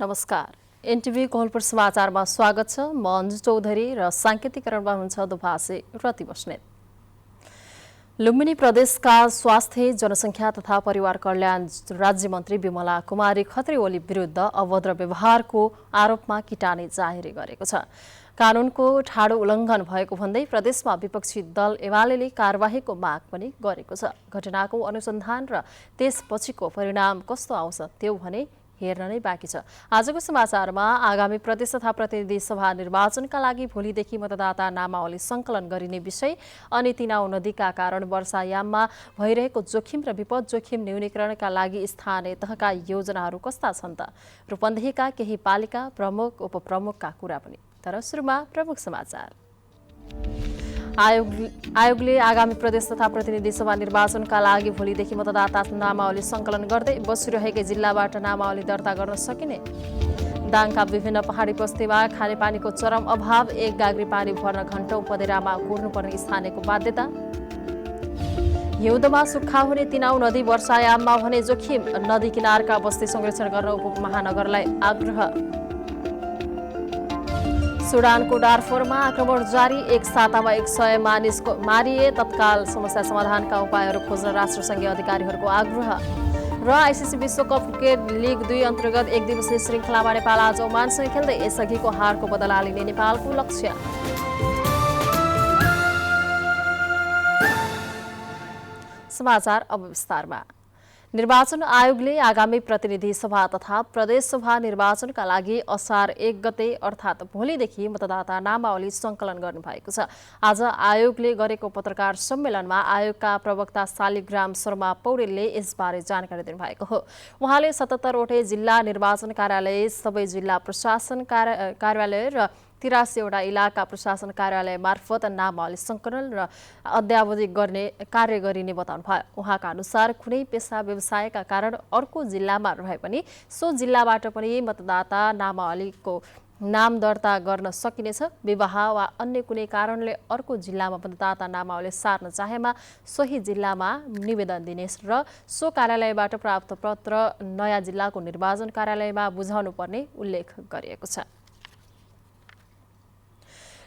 नमस्कार। एनटिभी कोहलपुर समाचारमा स्वागत छ। म अन्जु चौधरी र सांकेतिकरणमा हुनुहुन्छ दुभाषी रति बस्नेत। लुम्बिनी प्रदेशका स्वास्थ्य, जनसङ्ख्या तथा परिवार कल्याण राज्यमन्त्री बिमला कुमारी खत्री ओली विरुद्ध अभद्र व्यवहारको आरोपमा किटानी जाहेरी गरेको छ। कानुनको ठाडो उल्लङ्घन भएको भन्दै प्रदेशमा विपक्षी दल एमालेले कारबाहीको माग पनि गरेको छ। घटनाको अनुसन्धान र त्यसपछिको परिणाम कस्तो आउँछ त्यो भने हेर्न नै बाँकी छ। आजको समाचारमा आगामी प्रदेश तथा प्रतिनिधि सभा निर्वाचनका लागि भोलिदेखि मतदाता नामावली सङ्कलन गरिने विषय अनि तिनाउ नदीका कारण वर्षायाममा भइरहेको जोखिम र विपद जोखिम न्यूनीकरणका लागि स्थानीय तहका योजनाहरू कस्ता छन् त? रूपन्देहीका केही पालिका प्रमुख उपप्रमुखका कुरा पनि। तर सुरुमा प्रमुख समाचार। आयोगले आगामी प्रदेश तथा प्रतिनिधि सभा निर्वाचनका लागि भोलिदेखि मतदाता नामावली सङ्कलन गर्दै बसिरहेकै जिल्लाबाट नामावली दर्ता गर्न सकिने। दाङका विभिन्न पहाडी बस्तीमा खानेपानीको चरम अभाव, एक गाग्री पानी भर्न घण्टौं पँधेरामा कुर्नुपर्ने स्थानीयको बाध्यता। हिउँदमा सुक्खा हुने तिनाउ नदी वर्षायाममा भने जोखिम, नदी किनारका बस्ती संरक्षण गर्न उपमहानगरलाई आग्रह। सुडानको डार्फुरमा आक्रमण जारी, एक सातामा 100 मानिसको मारिए, तत्काल समस्या समाधानका उपायहरू खोज्न राष्ट्रसङ्घीय अधिकारीहरूको आग्रह। र आइसिसी विश्वकप क्रिकेट लिग 2 अन्तर्गत एक दिवसीय श्रृङ्खलामा नेपाल आज ओमानसँग खेल्दै यसअघिको हारको बदला लिने नेपालको लक्ष्य। समाचार अब विस्तारमा। निर्वाचन आयोगले आगामी प्रतिनिधि सभा तथा प्रदेश सभा निर्वाचनका लागि असार 1 गते अर्थात् भोलिदेखि मतदाता नामावली सङ्कलन गर्नुभएको छ। आज आयोगले गरेको पत्रकार सम्मेलनमा आयोगका प्रवक्ता शालिग्राम शर्मा पौडेलले यसबारे जानकारी दिनुभएको हो। उहाँले 77 वटै जिल्ला निर्वाचन कार्यालय, सबै जिल्ला प्रशासन कार्यालय र 83 वटा इलाका प्रशासन कार्यालय मार्फत नामावली सङ्कलन र अद्यावधि गर्ने कार्य गरिने बताउनु भयो। उहाँका अनुसार कुनै पेसा व्यवसायका कारण अर्को जिल्लामा रहे पनि सो जिल्लाबाट पनि मतदाता नामावलीको नाम दर्ता गर्न सकिनेछ। विवाह वा अन्य कुनै कारणले अर्को जिल्लामा मतदाता नामावली सार्न चाहेमा सोही जिल्लामा निवेदन दिने र सो कार्यालयबाट प्राप्त पत्र नयाँ जिल्लाको निर्वाचन कार्यालयमा बुझाउनु पर्ने उल्लेख गरिएको छ।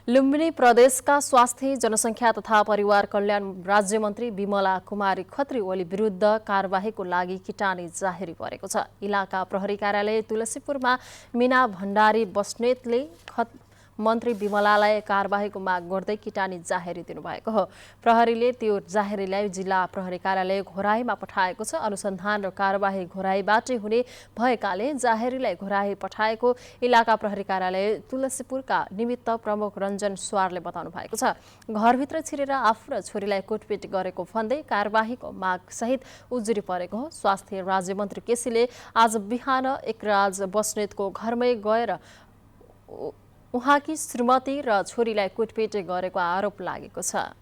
लुम्बिनी प्रदेशका स्वास्थ्य, जनसङ्ख्या तथा परिवार कल्याण राज्यमन्त्री बिमला कुमारी खत्री ओली विरुद्ध कारबाहीको लागि किटानी जाहेरी परेको छ। इलाका प्रहरी कार्यालय तुलसीपुरमा मीना भण्डारी बस्नेतले मन्त्री बिमलालाई कारबाहीको माग गर्दै किटानी जाहेरी दिनुभएको हो। प्रहरीले त्यो जाहेरीलाई जिल्ला प्रहरी कार्यालय घोराईमा पठाएको छ। अनुसन्धान र कारबाही घोराईबाटै हुने भएकाले जाहेरीलाई घोराई पठाएको इलाका प्रहरी कार्यालय तुलसीपुरका निमित्त प्रमुख रञ्जन स्वारले बताउनु भएको छ। घरभित्र छिरेर आफू र छोरीलाई कुटपिट गरेको भन्दै कारबाहीको मागसहित उजुरी परेको हो। स्वास्थ्य राज्यमन्त्री केसीले आज बिहान एकराज बस्नेतको घरमै गएर उहाँकी श्रीमती र छोरीलाई कुटपिट गरेको आरोप लागेको छ।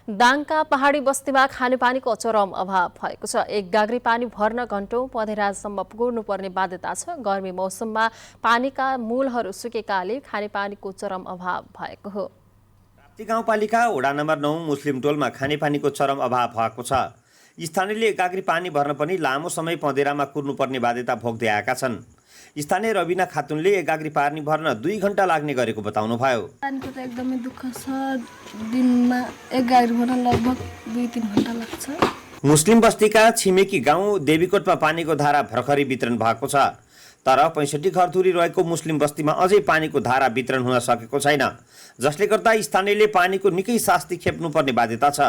दाङका पहाडी बस्तीमा खानेपानीको चरम अभाव भएको छ। एक गाग्री पानी भर्न घण्टौं पँधेरासम्म पुग्नुपर्ने बाध्यता छ। गर्मी मौसममा पानीका मूलहरू सुकेकाले खानेपानीको चरम अभाव भएको हो। प्राप्ति गाउँपालिका वडा नम्बर 9 मुस्लिम टोलमा खानेपानीको चरम अभाव भएको छ। स्थानीयले गाग्री पानी भर्न पनि लामो समय पँधेरामा कुर्नुपर्ने बाध्यता भोग्दै आएका छन्। स्थानीय रबिना खातुनले एक गाग्री पानी भर्न 2 घण्टा लाग्ने गरेको बताउनु भयो। पानीको त एकदमै दुःख छ। दिनमा एक गाग्री भर्न लगभग 2-3 घण्टा लाग्छ। मुस्लिम बस्तीका छिमेकी गाउँ देवीकोटमा पानीको धारा भर्खरै वितरण भएको छ। तर 65 घरधुरी रहेको मुस्लिम बस्तीमा अझै पानीको धारा वितरण हुन सकेको छैन, जसले गर्दा स्थानीयले पानीको निकै शास्ति खेप्नुपर्ने बाध्यता छ।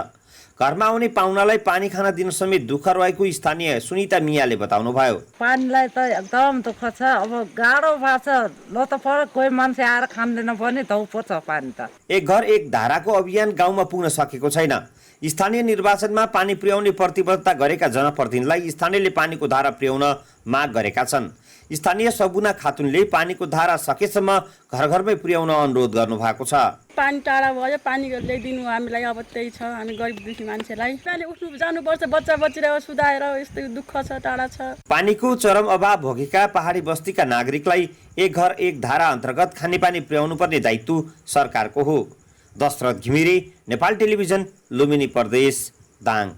घरमा आउने पाहुनालाई पानी खान दिन समेत दुःख रहेको स्थानीय सुनिता मियाले बताउनु भयो। पानीलाई त एकदम दुःख छ। अब गाह्रो भएको छ। ल त पर कोही मान्छे आएर खाँदैन भने धौ पर्छ पानी त। एक घर एक धाराको अभियान गाउँमा पुग्न सकेको छैन। स्थानीय निर्वाचनमा पानी पुर्याउने प्रतिबद्धता गरेका जनप्रतिनिधिलाई स्थानीयले पानीको धारा पुर्याउन माग गरेका छन्। स्थानीय सबुना खातुनले पानीको धारा सकेसम्म घर घरमै पुर्याउन अनुरोध गर्नु भएको छ। पानी टाढा भयो, पानी ल्याइदिनु हामीलाई अब त्यही छ। हामी गरिब दुखी मान्छेलाई उठ्नु जानुपर्छ, बच्चा बच्चीलाई सुधाएर यस्तो दुःख छ, टाढा छ। पानीको चरम अभाव भोगेका पहाडी बस्तीका नागरिकलाई एक घर एक धारा अन्तर्गत खानेपानी पुर्याउनु पर्ने दायित्व सरकारको हो। दशरथ घिमिरे, नेपाल टेलिभिजन, लुम्बिनी प्रदेश, दाङ।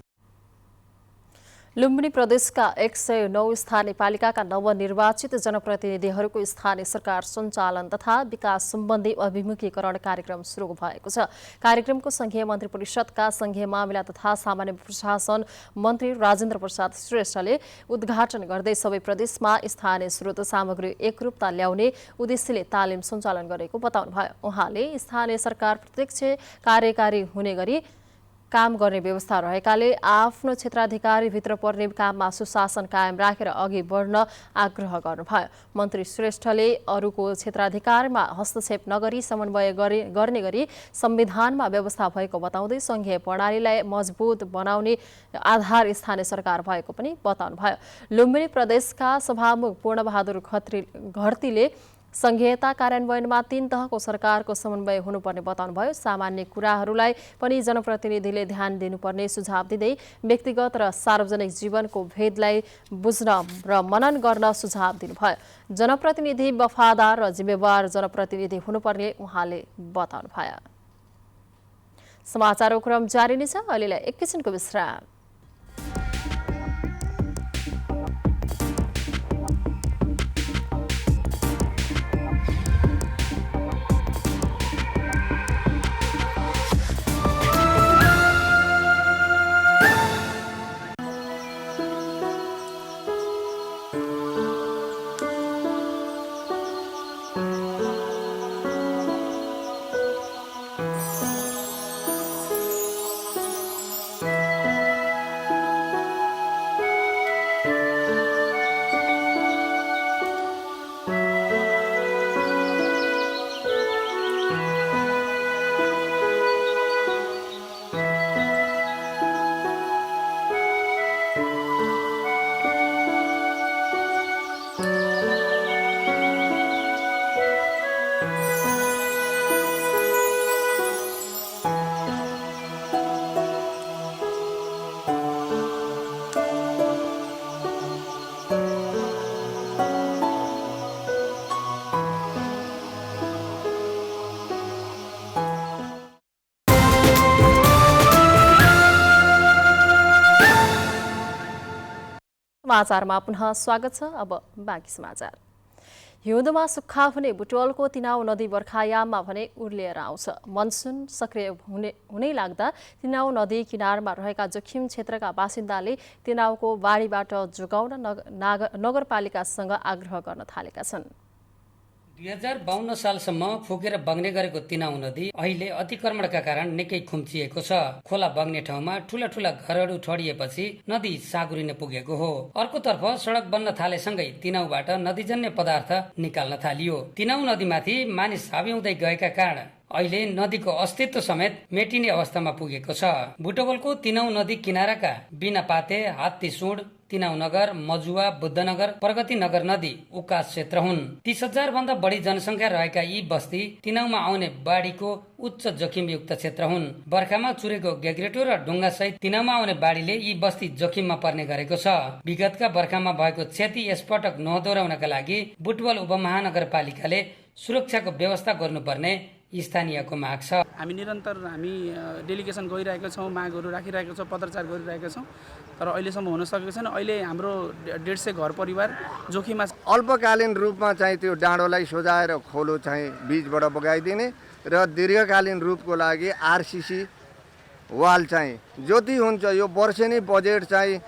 लुम्बिनी प्रदेशका 109 स्थानीयपालिकाका नवनिर्वाचित जनप्रतिनिधिहरूको स्थानीय सरकार सञ्चालन तथा विकास सम्बन्धी अभिमुखीकरण कार्यक्रम सुरु भएको छ। कार्यक्रमको संघीय मन्त्री परिषदका संघीय मामिला तथा सामान्य प्रशासन मन्त्री राजेन्द्र प्रसाद श्रेष्ठले उद्घाटन गर्दै सबै प्रदेशमा स्थानीय स्रोत सामग्री एकरूपता ल्याउने उद्देश्यले तालिम सञ्चालन गरेको बताउनुभयो। उहाँले स्थानीय सरकार प्रत्यक्ष कार्यकारी हुने गरी काम गर्ने व्यवस्था रहेकाले आफ्नो क्षेत्राधिकारीभित्र पर्ने काममा सुशासन कायम राखेर अघि बढ्न आग्रह गर्नुभयो। मन्त्री श्रेष्ठले अरूको क्षेत्राधिकारमा हस्तक्षेप नगरी समन्वय गर्ने गरी संविधानमा व्यवस्था भएको बताउँदै संघीय प्रणालीलाई मजबुत बनाउने आधार स्थानीय सरकार भएको पनि बताउनुभयो। लुम्बिनी प्रदेशका सभामुख पूर्णबहादुर घरतीले संघीयता कार्यान्वयनमा 3 तहको सरकारको समन्वय हुनुपर्ने बताउनुभयो। सामान्य कुराहरूलाई पनि जनप्रतिनिधिले ध्यान दिनुपर्ने सुझाव दिँदै व्यक्तिगत र सार्वजनिक जीवनको भेदलाई बुझ्न र मनन गर्न सुझाव दिनुभयो। जनप्रतिनिधि वफादार र जिम्मेवार जनप्रतिनिधि हुनुपर्ने उहाँले बताउनुभयो। समाचारको क्रम जारी नै छ। अहिलेलाई एकैछिनको विश्राम। समाचारमा पुनः स्वागत छ। अब बाँकी समाचार। हिउँदमा सुक्खा हुने बुटवलको तिनाउ नदी बर्खायाममा भने उर्लिएर आउँछ। मनसुन सक्रिय हुनै लाग्दा तिनाउ नदी किनारमा रहेका जोखिम क्षेत्रका बासिन्दाले तिनाउको बाढीबाट जोगाउन नगरपालिकासँग आग्रह गर्न थालेका छन्। 2052 सालसम्म फुकेर बग्ने गरेको तिनाउ नदी अहिले अतिक्रमणका कारण निकै खुम्चिएको छ। खोला बग्ने ठाउँमा ठूला ठूला घरहरू ठडिएपछि नदी साँगुरिन पुगेको हो। अर्कोतर्फ सडक बन्न थालेसँगै तिनाउबाट नदीजन्य पदार्थ निकाल्न थालियो। तिनाउ नदीमाथि मानिस हावी हुँदै गएका कारण अहिले नदीको अस्तित्व समेत मेटिने अवस्थामा पुगेको छ। बुटवलको तिनाउ नदी किनाराका बिनापाते, हात्तीसुड, तिनाउ नगर, मजुवा, बुद्धनगर, प्रगति नगर नदी उकास क्षेत्र हुन्। 30,000 भन्दा बढी जनसङ्ख्या रहेका यी बस्ती तिनाउमा आउने बाढीको उच्च जोखिमयुक्त क्षेत्र हुन्। बर्खामा चुरेको गेग्रेटो र ढुङ्गा सहित तिनाउमा आउने बाढीले यी बस्ती जोखिममा पर्ने गरेको छ। विगतका बर्खामा भएको क्षति यसपटक नदोहोर्याउनका लागि बुटवल उपमहानगरपालिकाले सुरक्षाको व्यवस्था गर्नुपर्ने स्थानीयको माग छ। हामी निरन्तर डेलिगेसन गइरहेका छौँ, मागहरू राखिरहेका छौँ, पत्रचार गरिरहेका छौँ, तर अहिलेसम्म हुन सकेको छैन। अहिले हाम्रो 150 घर परिवार जोखिममा छ। अल्पकालीन रूपमा चाहिँ त्यो डाँडोलाई सोझाएर खोलो चाहिँ बीचबाट बगाइदिने र दीर्घकालीन रूपको लागि आरसिसी वाल चाहिँ जति हुन्छ यो वर्षेनी बजेट चाहिँ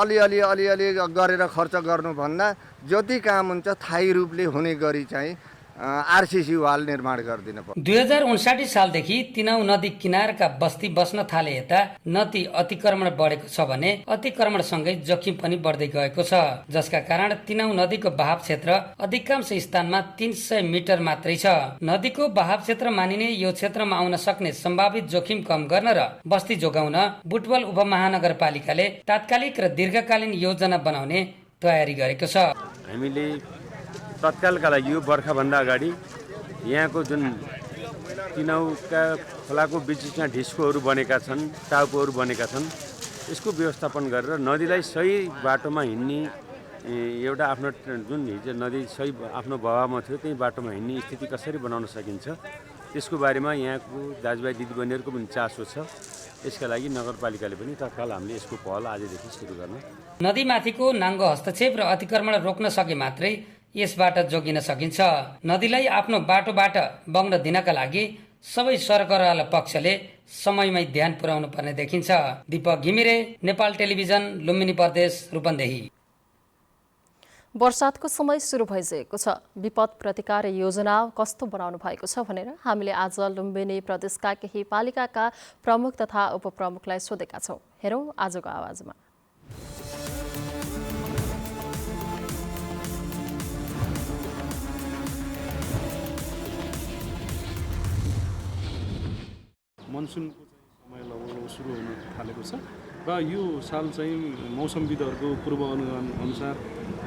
अलिअलि गरेर खर्च गर्नुभन्दा जति काम हुन्छ स्थायी रूपले हुने गरी चाहिँ आरसिसी वाल निर्माण गरिदिनु पर्छ। 2059 सालदेखि तिनाउ नदी किनारका बस्ती बस्न थाले यता नदी अतिक्रमण बढेको छ भने अतिक्रमणसँगै जोखिम पनि बढ्दै गएको छ, जसका कारण तिनाउ नदीको बहाव क्षेत्र अधिकांश स्थानमा 300 मिटर मात्रै छ। नदीको बहाव क्षेत्र मानिने यो क्षेत्रमा आउन सक्ने सम्भावित जोखिम कम गर्न र बस्ती जोगाउन बुटवल उपमहानगरपालिकाले तात्कालिक र दीर्घकालीन योजना बनाउने तयारी गरेको छ। हामीले तत्कालका लागि यो बर्खाभन्दा अगाडि यहाँको जुन तिनाउका खोलाको बिचमा ढिस्कोहरू बनेका छन्, टाउकोहरू बनेका छन्, यसको व्यवस्थापन गरेर नदीलाई सही बाटोमा हिँड्ने एउटा आफ्नो जुन हिजो नदी सही आफ्नो बहावमा थियो त्यही बाटोमा हिँड्ने स्थिति कसरी बनाउन सकिन्छ त्यसको बारेमा यहाँको दाजुभाइ दिदीबहिनीहरूको पनि चासो छ यसका लागि नगरपालिकाले पनि तत्काल हामीले यसको पहल आजदेखि सुरु गर्न नदीमाथिको नाङ्गो हस्तक्षेप र अतिक्रमण रोक्न सके मात्रै यसबाट जोगिन सकिन्छ। नदीलाई आफ्नो बाटोबाट बग्न दिनका लागि सबै सरकारवाला पक्षले समयमै ध्यान पुर्याउनु पर्ने देखिन्छ। दीपक घिमिरे, नेपाल टेलिभिजन, लुम्बिनी प्रदेश, रूपन्देही। वर्षातको समय सुरु भइसकेको छ। विपद प्रतिकार योजना कस्तो बनाउनु भएको छ भनेर हामीले आज लुम्बिनी प्रदेशका केही पालिकाका प्रमुख तथा उपप्रमुखलाई सोधेका छौँ। हेरौँ आजको आवाजमा। मनसुनको समय लगभग सुरु हुन थालेको छ र यो साल चाहिँ मौसमविदहरूको पूर्वानुमान अनुसार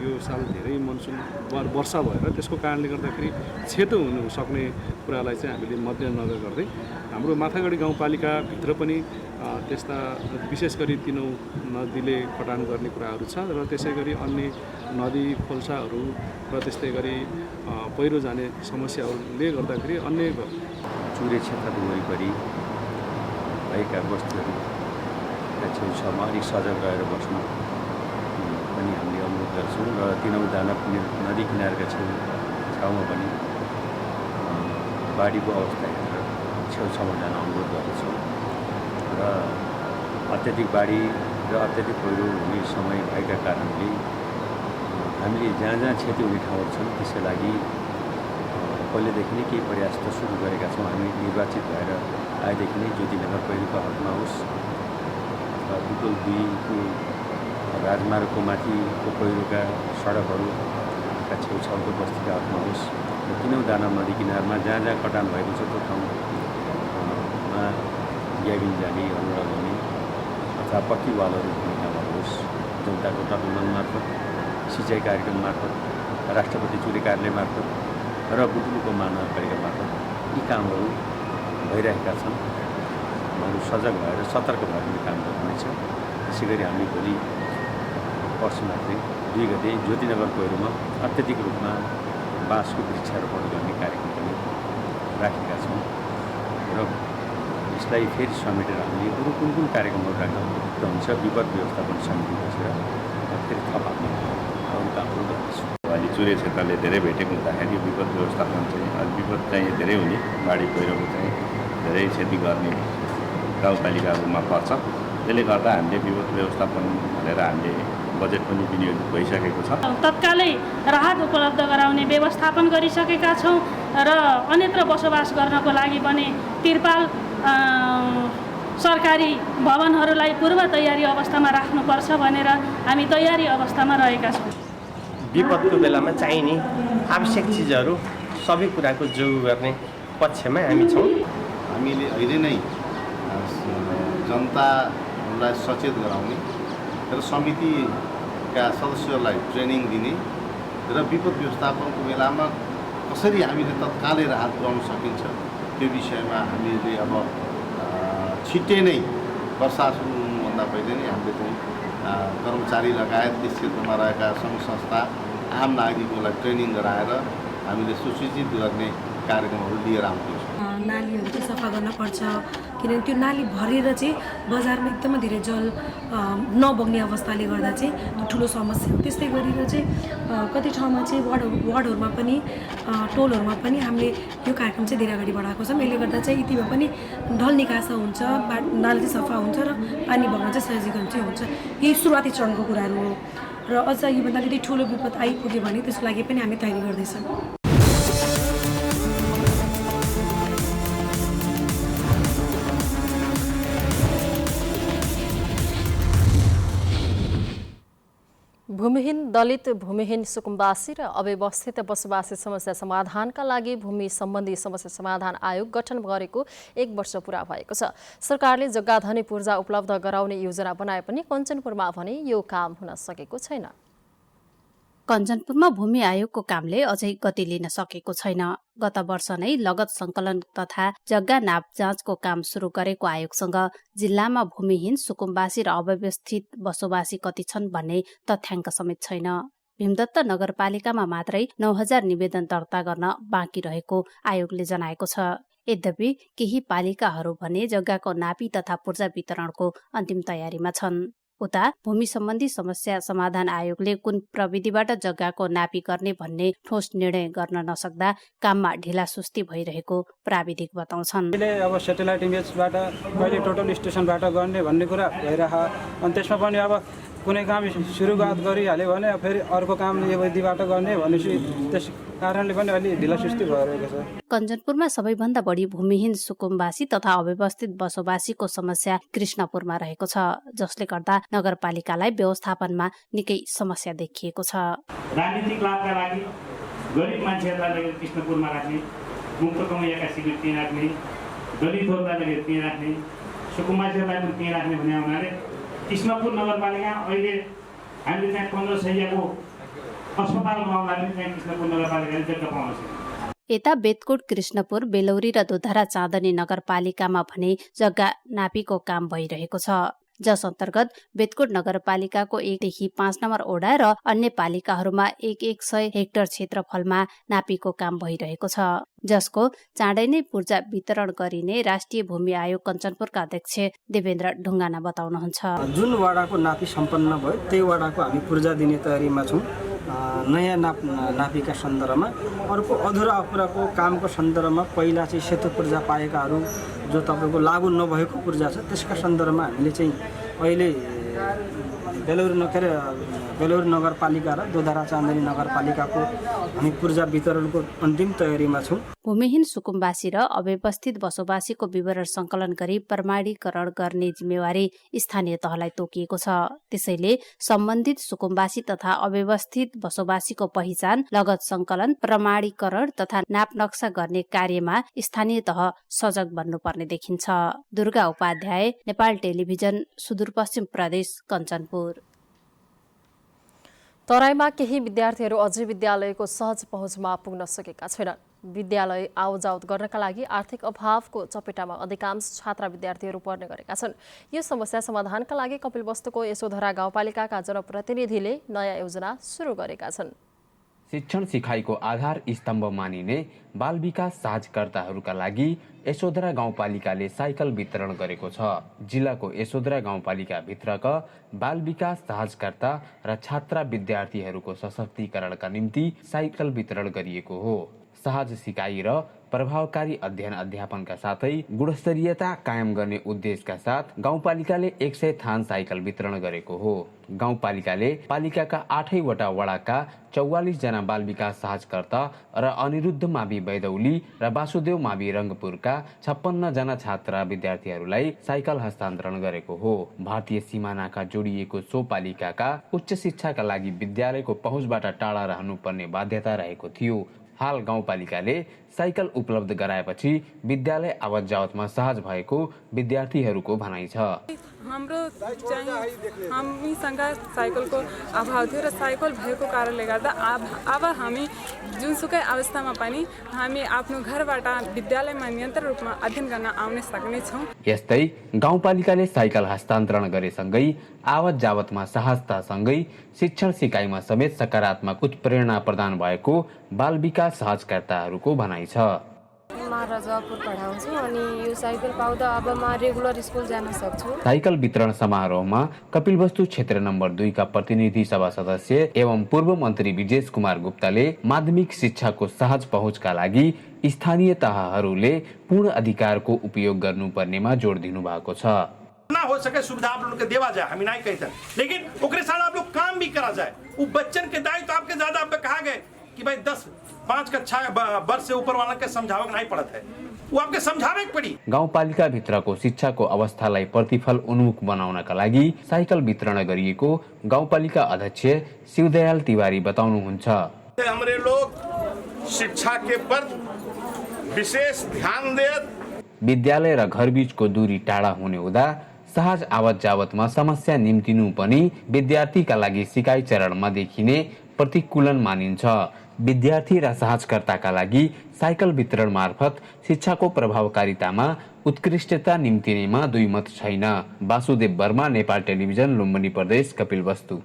यो साल धेरै मनसुन वर्षा भएर त्यसको कारणले गर्दाखेरि क्षति हुन सक्ने कुरालाई चाहिँ हामीले मध्यनजर गर्दै हाम्रो माथागढी गाउँपालिकाभित्र पनि त्यस्ता विशेष गरी तीनौं नदीले कटान गर्ने कुराहरू छ र त्यसै गरी अन्य नदी खोल्साहरू र त्यस्तै गरी पहिरो जाने समस्याहरूले गर्दाखेरि अन्य चुरे क्षेत्रको वरिपरि भएका बस्तीहरूका छेउछाउमा अलिक सजग रहेर बस्नु पनि हामीले अनुरोध गर्छौँ र तीनौं दाना नदी किनारका छेउछाउमा पनि बाढीको अवस्था हेरेर छेउछाउमा जान अनुरोध गर्दछौँ र अत्याधिक बाढी र अत्याधिक पहिरो हुने समय भएका कारणले हामीले जहाँ जहाँ क्षति हुने ठाउँहरू छन् त्यसका लागि पहिलेदेखि नै केही प्रयास त सुरु गरेका छौँ। हामी निर्वाचित भएर आएदेखि नै ज्योतिनगर पहिरोको हकमा होस् अथवा बुटोल 2को राजमार्गको माथिको पहिरोका सडकहरूका छेउछाउको बस्तीका हकमा होस् र तीनौं दाना नदी किनारमा जहाँ जहाँ कटान भएको छ त्यो ठाउँमा ग्याबिन जाने अनुरोध गर्ने अथवा पक्की वालहरू हुने कामहरू होस् जनताको तटबन्धन मार्फत सिँचाइ कार्यक्रम मार्फत राष्ट्रपति चुरे कार्यालय मार्फत र बुटुलको महानगरपालिका मार्फत यी कामहरू भइरहेका छन्। उहाँहरू सजग भएर सतर्क भएर काम गर्नुहुनेछ। त्यसै गरी हामी भोलि पर्सिमा चाहिँ 2 गते ज्योतिनगर पहिरोमा अत्याधिक रूपमा बाँसको वृक्षारोपण गर्ने कार्यक्रम पनि राखेका छौँ र यसलाई फेरि समेटेर हामीले अरू कुन कुन कार्यक्रमहरू राख्न उपयुक्त हुन्छ विपद व्यवस्थापन समिति बसेर फेरि थप आफ्नो अरू कामहरू गर्दैछौँ। अहिले चुरे क्षेत्रले धेरै भेटेको हुँदाखेरि विपद व्यवस्थापन चाहिँ विपद चाहिँ धेरै हुने बाढी पहिरोको चाहिँ धेरै क्षति गर्ने गाउँपालिकाहरूमा पर्छ। त्यसले गर्दा हामीले विपद व्यवस्थापन भनेर हामीले बजेट पनि विनियोजित भइसकेको छ। तत्कालै राहत उपलब्ध गराउने व्यवस्थापन गरिसकेका छौँ र अन्यत्र बसोबास गर्नको लागि पनि तिरपाल सरकारी भवनहरूलाई पूर्व तयारी अवस्थामा राख्नुपर्छ भनेर हामी तयारी अवस्थामा रहेका छौँ। विपदको बेलामा चाहिने आवश्यक चिजहरू सबै कुराको जोग गर्ने पक्षमा हामी छौँ। हामीले अहिले नै जनतालाई सचेत गराउने र समितिका सदस्यहरूलाई ट्रेनिङ दिने र विपद व्यवस्थापनको बेलामा कसरी हामीले तत्कालै राहत पुर्याउन सकिन्छ त्यो विषयमा हामीले अब छिट्टै नै वर्षा सुरु हुनुभन्दा पहिले नै हामीले चाहिँ कर्मचारी लगायत त्यस क्षेत्रमा रहेका सङ्घ संस्था आम नागरिकहरूलाई ट्रेनिङ गराएर हामीले सुसूचित गर्ने कार्यक्रमहरू लिएर आउँदैछौँ। नालीहरू चाहिँ सफा गर्न पर्छ किनभने त्यो नाली भरेर चाहिँ बजारमा एकदमै धेरै जल नबग्ने अवस्थाले गर्दा चाहिँ त्यो ठुलो समस्या हो। त्यस्तै गरेर चाहिँ कति ठाउँमा चाहिँ वार्डहरूमा पनि टोलहरूमा पनि हामीले यो कार्यक्रम चाहिँ धेरै अगाडि बढाएको छौँ। यसले गर्दा चाहिँ यतिमा पनि ढल निकासा हुन्छ, नाली चाहिँ सफा हुन्छ र पानी बग्न चाहिँ सजिलो चाहिँ हुन्छ। यही सुरुवाती चरणको कुराहरू हो र अझ योभन्दा यदि ठुलो विपद आइपुग्यो भने त्यसको लागि पनि हामी तयारी गर्दैछौँ। भूमिहीन दलित, भूमिहीन सुकुम्बासी र अव्यवस्थित बसोबासी समस्या समाधानका लागि भूमि सम्बन्धी समस्या समाधान आयोग गठन गरेको 1 वर्ष पूरा भएको छ। सरकारले जग्गाधनी पूर्जा उपलब्ध गराउने योजना बनाए पनि कञ्चनपुरमा भने यो काम हुन सकेको छैन। कञ्चनपुरमा भूमि आयोगको कामले अझै गति लिन सकेको छैन। गत वर्ष नै लगत संकलन तथा जग्गा नाप जाँचको काम सुरु गरेको आयोगसँग जिल्लामा भूमिहीन, सुकुम्बासी र अव्यवस्थित बसोबासी कति छन् भन्ने तथ्याङ्क समेत छैन। भीमदत्त नगरपालिकामा मात्रै 9000 निवेदन दर्ता गर्न बाँकी रहेको आयोगले जनाएको छ। यद्यपि केही पालिकाहरू भने जग्गाको नापी तथा पूर्जा वितरणको अन्तिम तयारीमा छन्। उता भूमि सम्बन्धी समस्या समाधान आयोगले कुन प्रविधिबाट जग्गाको नापी गर्ने भन्ने ठोस निर्णय गर्न नसक्दा काममा ढिलासुस्ती भइरहेको प्राविधिक बताउँछन्। अब सेटेलाइट इमेजबाट कहिले टोटल स्टेसनबाट गर्ने भन्ने कुरा भइरह अनि त्यसमा पनि अब कुनै काम सुरुवात गरिहाल्यो भने फेरि अर्को काम यो विधिबाट गर्ने भनेपछि त्यस कारणले पनि अलि ढिलासुस्ती भइरहेको छ। कञ्चनपुरमा सबैभन्दा बढी भूमिहीन सुकुम्बासी तथा अव्यवस्थित बसोबासीको समस्या कृष्णपुरमा रहेको छ, जसले गर्दा नगरपालिकालाई व्यवस्थापनमा निकै समस्या देखिएको छ। राजनीतिक लाभका लागि गरिब मान्छेहरूलाई लगेर कृष्णपुरमा राख्ने, मुक्त कमाइएका शिविर त्यहीँ राख्ने, दलितहरूलाई लगेर त्यहीँ राख्ने, सुकुम्बासीहरूलाई पनि त्यहीँ राख्ने भन्ने हुनाले कृष्णपुर नगरपालिका अहिले हामीले त्यहाँ 15 शैय्याको अस्पताल बनाउँदा पनि त्यहाँ कृष्णपुर नगरपालिकाले जग्गा पाउन सक्छ। यता बेतकोट, कृष्णपुर, बेलौरी र दुधरा चाँदनी नगरपालिकामा भने जग्गा नापीको काम भइरहेको छ, जस अन्तर्गत बेतकोट नगरपालिकाको 1 देखि 5 नम्बर ओडा र अन्य पालिकाहरूमा 100 हेक्टर क्षेत्रफलमा नापीको काम भइरहेको छ, जसको चाँडै नै पूर्जा वितरण गरिने राष्ट्रिय भूमि आयोग कञ्चनपुरका अध्यक्ष देवेन्द्र ढुङ्गाना बताउनुहुन्छ। जुन वडाको नापी सम्पन्न भयो त्यही वडाको हामी पूर्जा दिने तयारीमा छौँ। नयाँ नापीका सन्दर्भमा अर्को अधुरा अपुराको कामको सन्दर्भमा पहिला चाहिँ सेतो पूर्जा पाएकाहरू जो तपाईँको लागू नभएको पूर्जा छ त्यसका सन्दर्भमा हामीले चाहिँ अहिले बेलौरी नगरपालिका र दोधारा चाँदनी नगरपालिकाको हामी पूर्जा वितरणको अन्तिम तयारीमा छौँ। भूमिहीन सुकुम्बासी र अव्यवस्थित बसोबासीको विवरण संकलन गरी प्रमाणीकरण गर्ने जिम्मेवारी स्थानीय तहलाई तोकिएको छ। त्यसैले सम्बन्धित सुकुम्बासी तथा अव्यवस्थित बसोबासीको पहिचान, लगत संकलन, प्रमाणीकरण तथा नाप नक्सा गर्ने कार्यमा स्थानीय तह सजग बन्नुपर्ने देखिन्छ। दुर्गा उपाध्याय, नेपाल टेलिभिजन, सुदूरपश्चिम प्रदेश, कञ्चनपुर। तराईमा केही विद्यार्थीहरू अझै विद्यालयको सहज पहुँचमा पुग्न सकेका छैनन्। विद्यालय आवजावत गर्नका लागि आर्थिक अभावको चपेटामा अधिकांश छात्र विद्यार्थीहरू पर्ने गरेका छन्। यो समस्या समाधानका लागि कपिलवस्तुको यशोधरा गाउँपालिकाका जनप्रतिनिधिले नयाँ योजना सुरु गरेका छन्। शिक्षण सिकाइको आधार स्तम्भ मानिने बाल विकास साझकर्ताहरूका लागि यशोधरा गाउँपालिकाले साइकल वितरण गरेको छ। जिल्लाको यशोधरा गाउँपालिका भित्रका बाल विकास साझकर्ता र छात्र विद्यार्थीहरूको सशक्तिकरणका निम्ति साइकल वितरण गरिएको हो। सहज सिकाइ र प्रभावकारी अध्ययन अध्यापनका साथै गुणस्तरीयता कायम गर्ने उद्देश्यका साथ गाउँपालिकाले 100 थान साइकल वितरण गरेको हो। गाउँपालिकाले पालिकाका 8 वटा वडाका 44 जना बाल विकास साझकर्ता र अनिरुद्ध मावि बैदौली र वासुदेव मावि रङ्गपुरका 56 जना छात्र विद्यार्थीहरूलाई साइकल हस्तान्तरण गरेको हो। भारतीय सिमानाका जोडिएको सो पालिकाका उच्च शिक्षाका लागि विद्यालयको पहुँचबाट टाढा रहनुपर्ने बाध्यता रहेको थियो। हाल गाउँपालिकाले साइकल उपलब्ध गराएपछि विद्यालय आवत जावतमा सहज भएको विद्यार्थीहरूको भनाइ छ। हाम्रो चाहिँ हामीसँग साइकलको अभाव थियो र साइकल भएको कारणले गर्दा अब हामी जुनसुकै अवस्थामा पनि हामी आफ्नो घरबाट विद्यालयमा निरन्तर रूपमा अध्ययन गर्न आउन सक्नेछौँ। यस्तै गाउँपालिकाले साइकल हस्तान्तरण गरेसँगै आवत जावतमा सहजतासँगै शिक्षण सिकाइमा समेत सकारात्मक उत्प्रेरणा प्रदान भएको बाल विकास सहजकर्ताहरूको भनाइ छ। म रजापुर पढाउँछु अनि यो साइकल पाउँदा अब म रेगुलर स्कुल जान सक्छु। साइकल वितरण समारोहमा कपिलवस्तु क्षेत्र नम्बर 2 का प्रतिनिधि सभा सदस्य एवं पूर्व मन्त्री विजेश कुमार गुप्ताले माध्यमिक शिक्षाको सहज पहुँचका लागि स्थानीय तहहरूले पूर्ण अधिकारको उपयोग गर्नुपर्नेमा जोड दिनु भएको छ। ना हो सके सुविधा आप लोग को देवा जाए, हम नहीं कहते, लेकिन ओकरे साथ आप लोग काम भी करा जाए। वो बच्चन के दायित्व तो आपके ज्यादा आप कहा गए कि भाई 10-5 कक्षा वर्ष से ऊपर वाला के समझावे नहीं पड़ता है, वो आपके समझावे पड़ी। गाउँपालिका भित्रको शिक्षाको अवस्थालाई प्रतिफल उन्मुख बनाउनका लागि साइकल वितरण गरिएको गाउँपालिका अध्यक्ष शिवदयाल तिवारी बताउनुहुन्छ। हमरे लोग शिक्षा के पर विशेष ध्यान दे। विद्यालय र घर बीचको दूरी टाढा हुने हुँदा सहज आवत जावतमा समस्या निम्तिनु पनि विद्यार्थीका लागि सिकाइ चरणमा देखिने प्रतिकूलन मानिन्छ। विद्यार्थी र सहजकर्ताका लागि साइकल वितरण मार्फत शिक्षाको प्रभावकारितामा उत्कृष्टता निम्तिनेमा दुई मत छैन। वासुदेव वर्मा, नेपाल टेलिभिजन, लुम्बिनी प्रदेश, कपिलवस्तु।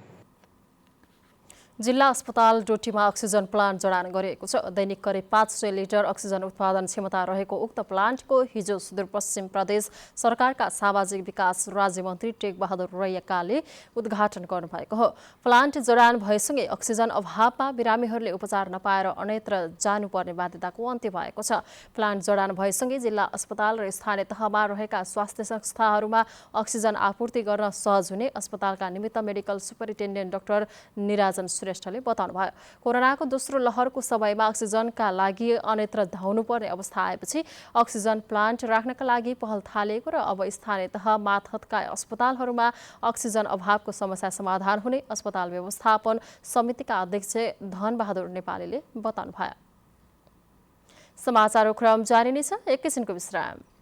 जिल्ला अस्पताल डोटीमा अक्सिजन प्लान्ट जडान गरिएको छ। दैनिक करिब 500 लिटर अक्सिजन उत्पादन क्षमता रहेको उक्त प्लान्टको हिजो सुदूरपश्चिम प्रदेश सरकारका सामाजिक विकास राज्य मन्त्री टेक बहादुर रैयाकाले उद्घाटन गर्नुभएको हो। प्लान्ट जडान भएसँगै अक्सिजन अभावमा बिरामीहरूले उपचार नपाएर अन्यत्र जानुपर्ने बाध्यताको अन्त्य भएको छ। प्लान्ट जडान भएसँगै जिल्ला अस्पताल र स्थानीय तहमा रहेका स्वास्थ्य संस्थाहरूमा अक्सिजन आपूर्ति गर्न सहज हुने अस्पतालका निमित्त मेडिकल सुपरिन्टेन्डेन्ट डाक्टर निराजन श्रेष्ठले बताउनुभयो। कोरोनाको दोस्रो लहरको समयमा अक्सिजनका लागि अन्यत्र धाउनुपर्ने अवस्था आएपछि अक्सिजन प्लान्ट राख्नका लागि पहल थालिएको र अब स्थानीय तह मातहतका अस्पतालहरूमा अक्सिजन अभावको समस्या समाधान हुने अस्पताल व्यवस्थापन समितिका अध्यक्ष धनबहादुर नेपालीले बताउनुभयो। समाचारको क्रम जारी नै छ, एकैछिनको विश्राम।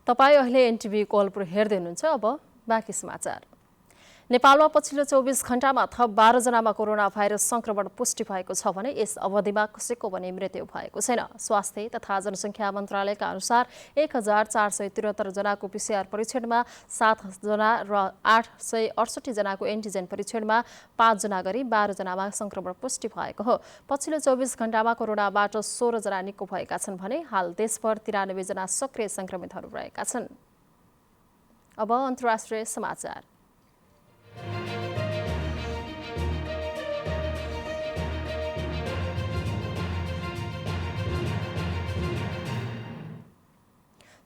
तपाईँ अहिले एनटिभी कोलपुर हेर्दै हुनुहुन्छ। अब बाँकी समाचार। नेपालमा पछिल्लो 24 घण्टामा थप 12 जनामा कोरोना भाइरस संक्रमण पुष्टि भएको छ भने यस अवधिमा कसैको पनि मृत्यु भएको छैन। स्वास्थ्य तथा जनसङ्ख्या मन्त्रालयका अनुसार 1473 जनाको PCR परीक्षणमा 7 जना र 868 जनाको एन्टिजेन परीक्षणमा 5 जना गरी 12 जनामा संक्रमण पुष्टि भएको हो। पछिल्लो 24 घण्टामा कोरोनाबाट 16 जना निको भएका छन् भने हाल देशभर 93 जना सक्रिय संक्रमितहरू रहेका छन्। अब अन्तर्राष्ट्रिय समाचार।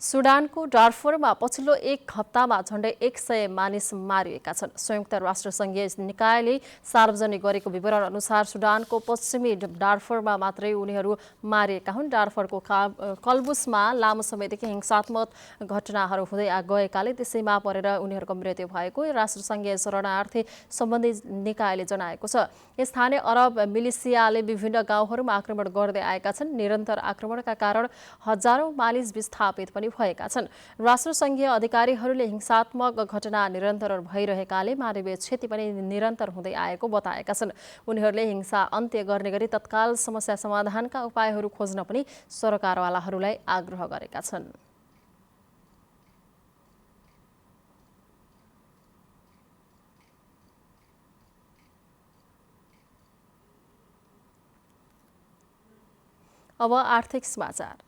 सुडानको डार्फुरमा पछिल्लो एक हप्तामा झण्डै 100 मानिस मारिएका छन्। संयुक्त राष्ट्र संघीय निकायले सार्वजनिक गरेको विवरण अनुसार सुडानको पश्चिमी डार्फुरमा मात्रै उनीहरू मारिएका हुन्। डार्फुरको कलबुसमा लामो समयदेखि हिंसात्मक घटनाहरू हुँदै गएकाले त्यसैमा परेर उनीहरूको मृत्यु भएको राष्ट्रसङ्घीय शरणार्थी सम्बन्धी निकायले जनाएको छ। स्थानीय अरब मिलिसियाले विभिन्न गाउँहरूमा आक्रमण गर्दै आएका छन्। निरन्तर आक्रमणका कारण हजारौं मानिस विस्थापित पनि भएका छन्। राष्ट्रसङ्घीय अधिकारीहरूले हिंसात्मक घटना निरन्तर भइरहेकाले मानवीय क्षति पनि निरन्तर हुँदै आएको बताएका छन्। उनीहरूले हिंसा अन्त्य गर्ने गरी तत्काल समस्या समाधानका उपायहरू खोज्न पनि सरकारवालाहरूलाई आग्रह गरेका छन्। अब आर्थिक समाचार।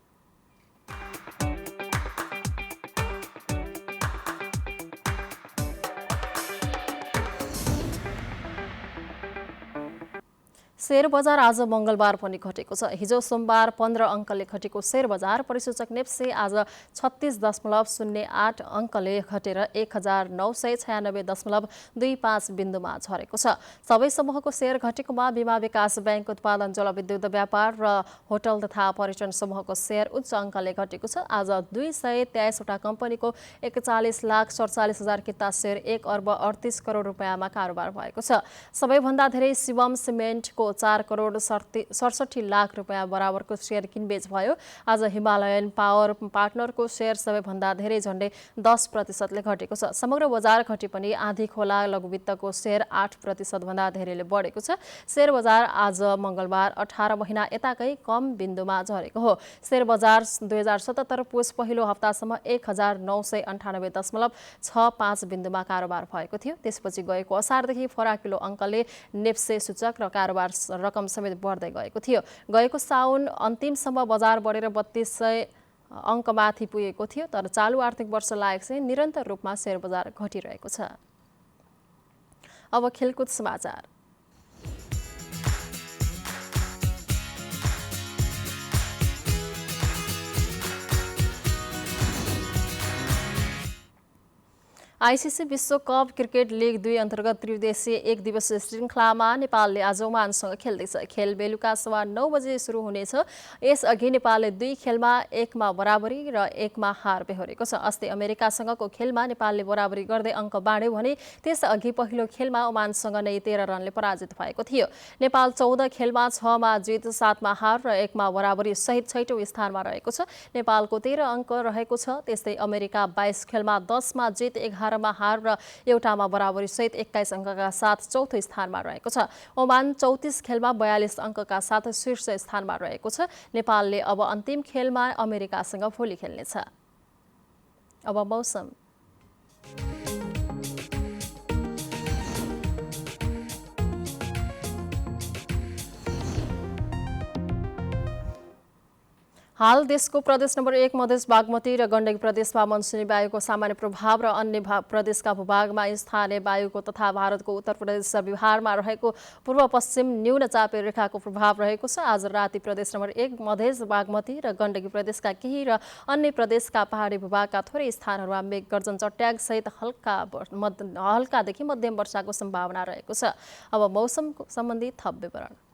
शेयर बजार आज मंगलबार पनि घटेको छ। हिजो सोमबार 15 अङ्कले घटेको शेयर बजार परिसूचक नेप्से आज 36.08 अङ्कले घटेर 1996.25 बिन्दुमा झरेको छ। सबै समूहको शेयर घटेकोमा बीमा विकास बैंक, उत्पादन, जलविद्युत व्यापार र होटल तथा पर्यटन समूहको शेयर उच्च अङ्कले घटेको छ। आज 223 वटा कम्पनीको 41,47,000 किता शेयर 1 अर्ब 38 करोड रुपियाँमा कारोबार भएको छ। सबैभन्दा धेरै शिवम सिमेन्टको 4 करोड 67 लाख रुपियाँ बराबरको शेयर किनबेच भयो। आज हिमालयन पावर पार्टनरको शेयर सबैभन्दा धेरै झण्डै 10% घटेको छ। समग्र बजार घटे पनि आँधी खोला लघुवित्तको शेयर 8% भन्दा धेरैले बढेको छ। शेयर बजार आज मंगलबार 18 महिना यताकै कम बिन्दुमा झरेको हो। शेयर बजार 2077 पुस पहिलो हप्तासम्म 1998.65 बिन्दुमा कारोबार भएको थियो। त्यसपछि गएको असारदेखि फराकिलो अङ्कले नेप्से सूचक र कारोबार रकम समेत बढ्दै गएको थियो। गएको साउन अन्तिमसम्म बजार बढेर 3200 अङ्कमाथि पुगेको थियो। तर चालु आर्थिक वर्ष लागेको चाहिँ निरन्तर रूपमा शेयर बजार घटिरहेको छ। अब खेलकुद समाचार। आइसिसी विश्वकप क्रिकेट लिग 2 अन्तर्गत त्रिदेशीय एक दिवसीय श्रृङ्खलामा नेपालले आज ओमानसँग खेल्दैछ। खेल बेलुका 9:15 बजे सुरु हुनेछ। यसअघि नेपालले 2 खेलमा 1मा बराबरी र 1मा हार बेहोरेको छ। अस्ति अमेरिकासँगको खेलमा नेपालले बराबरी गर्दै अङ्क बाँड्यो भने त्यसअघि पहिलो खेलमा ओमानसँग नै 13 रनले पराजित भएको थियो। नेपाल 14 खेलमा 6मा जित, 7मा हार र 1मा बराबरी सहित 6औं स्थानमा रहेको छ। नेपालको 13 अङ्क रहेको छ। त्यस्तै अमेरिका 22 खेलमा 10मा जित, 11 18मा हार र एउटामा बराबरी सहित 21 अङ्कका साथ चौथो स्थानमा रहेको छ। ओमान 34 खेलमा 42 अङ्कका साथ शीर्ष स्थानमा रहेको छ। नेपालले अब अन्तिम खेलमा अमेरिकासँग भोलि खेल्नेछ। अब मौसम। हाल देशको प्रदेश नम्बर 1 मधेस बागमती र गण्डकी प्रदेशमा मनसुनी वायुको सामान्य प्रभाव र अन्य प्रदेशका भूभागमा स्थानीय वायुको तथा भारतको उत्तर प्रदेश र बिहारमा रहेको पूर्व पश्चिम न्यूनचापे रेखाको प्रभाव रहेको छ। आज राति प्रदेश नम्बर 1 मधेस बागमती र गण्डकी प्रदेशका केही र अन्य प्रदेशका पहाडी भूभागका थोरै स्थानहरूमा मेघ गर्जन चट्याङ सहित हल्कादेखि मध्यम वर्षाको सम्भावना रहेको छ। अब मौसम सम्बन्धी थप विवरण।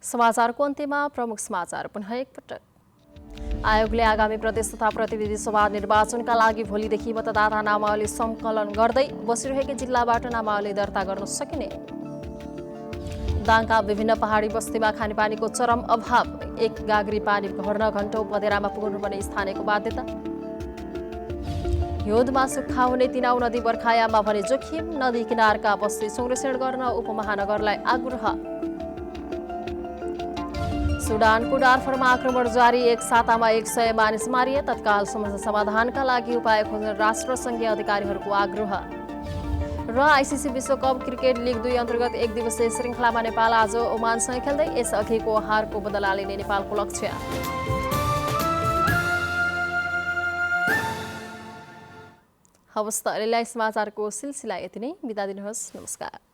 समाचारको अन्त्यमा प्रमुख समाचार पुनः एकपटक। आयोगले आगामी प्रदेश तथा प्रतिनिधि सभा निर्वाचनका लागि भोलिदेखि मतदाता नामावली सङ्कलन गर्दै बसिरहेकै जिल्लाबाट नामावली दर्ता गर्न सकिने। दाङका विभिन्न पहाडी बस्तीमा खानेपानीको चरम अभाव। एक गाग्री पानी भर्न घण्टौं पँधेरामा पुग्नुपर्ने स्थानीयको बाध्यता। हिउँदमा सुक्खा हुने तिनाउ नदी बर्खायाममा भने जोखिम। नदी किनारका बस्ती संरक्षण गर्न उपमहानगरलाई आग्रह। सुडानको डार्फरमा आक्रमण जारी। एक सातामा 100 मानिस मारिए। तत्काल समस्या समाधानका लागि उपाय खोज्न राष्ट्रसङ्घीय अधिकारीहरूको आग्रह। र आइसिसी विश्वकप क्रिकेट लिग 2 अन्तर्गत 1 दिवसीय श्रृङ्खलामा नेपाल आज ओमानसँग खेल्दै यसअघिको हारको बदला लिने नेपालको लक्ष्य। हवस् त अहिलेलाई समाचारको सिलसिला यति नै। बिदा दिनुहोस्। नमस्कार।